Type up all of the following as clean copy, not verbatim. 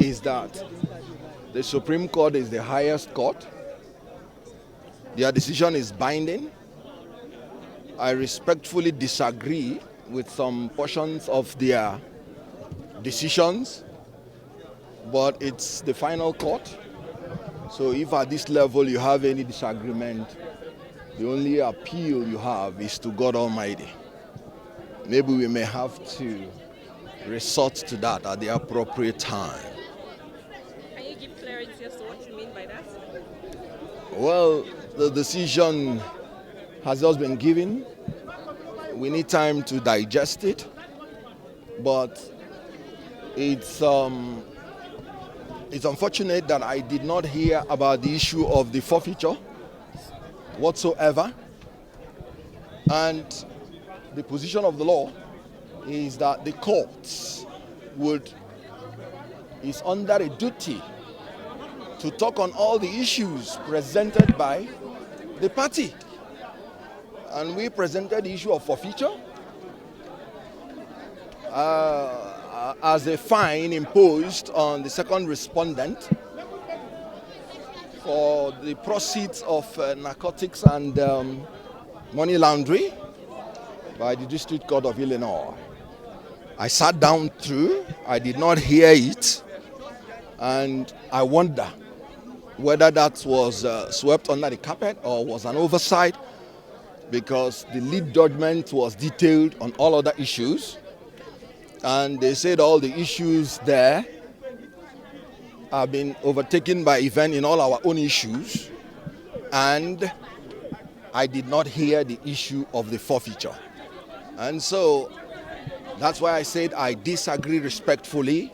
is that the Supreme Court is the highest court. Their decision is binding. I respectfully disagree with some portions of their decisions, but it's the final court. So if at this level you have any disagreement, the only appeal you have is to God Almighty. Maybe we may have to resort to that at the appropriate time. Can you give clarity as to what you mean by that? Well, the decision has just been given. We need time to digest it, but it's unfortunate that I did not hear about the issue of the forfeiture whatsoever. And the position of the law is that the courts is under a duty to talk on all the issues presented by the party. And we presented the issue of forfeiture as a fine imposed on the second respondent for the proceeds of narcotics and money laundering by the District Court of Illinois. I sat down through, I did not hear it, and I wonder whether that was swept under the carpet or was an oversight, because the lead judgment was detailed on all other issues, and they said all the issues there have been overtaken by event in all our own issues, and I did not hear the issue of the forfeiture. And so that's why I said I disagree respectfully,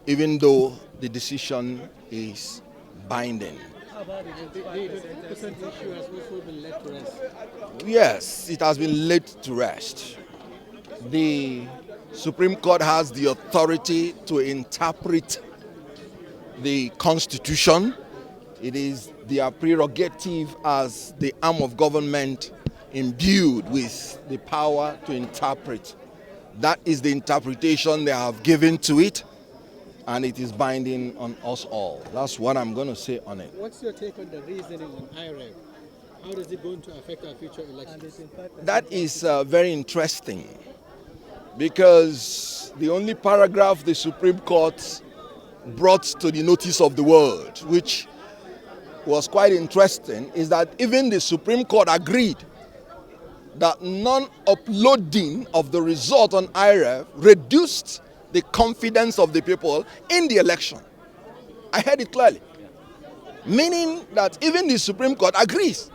even though the decision is binding. How about the 10% issue has also been laid to rest? Yes, it has been laid to rest. The Supreme Court has the authority to interpret the Constitution. It is their prerogative as the arm of government imbued with the power to interpret. That is the interpretation they have given to it, and it is binding on us all. That's what I'm going to say on it. What's your take on the reasoning on IREV? How is it going to affect our future elections? That is very interesting, because the only paragraph the Supreme Court brought to the notice of the world, which was quite interesting, is that even the Supreme Court agreed that non-uploading of the result on IREV reduced the confidence of the people in the election. I heard it clearly. Meaning that even the Supreme Court agrees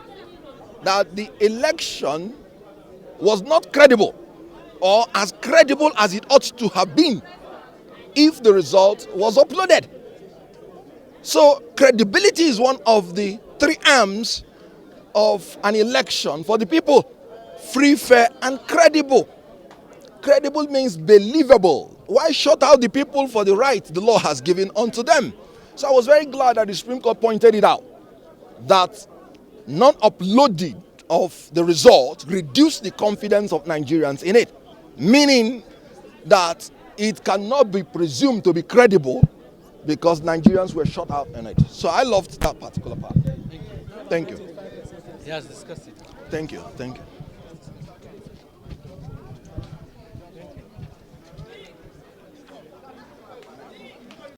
that the election was not credible, or as credible as it ought to have been if the result was uploaded. So credibility is one of the three arms of an election for the people. Free, fair, and credible. Credible means believable. Why shut out the people for the right the law has given unto them? So I was very glad that the Supreme Court pointed it out, that non-uploading of the result reduced the confidence of Nigerians in it, meaning that it cannot be presumed to be credible because Nigerians were shut out in it. So I loved that particular part. Thank you. Thank you. He has discussed it. Thank you. Thank you.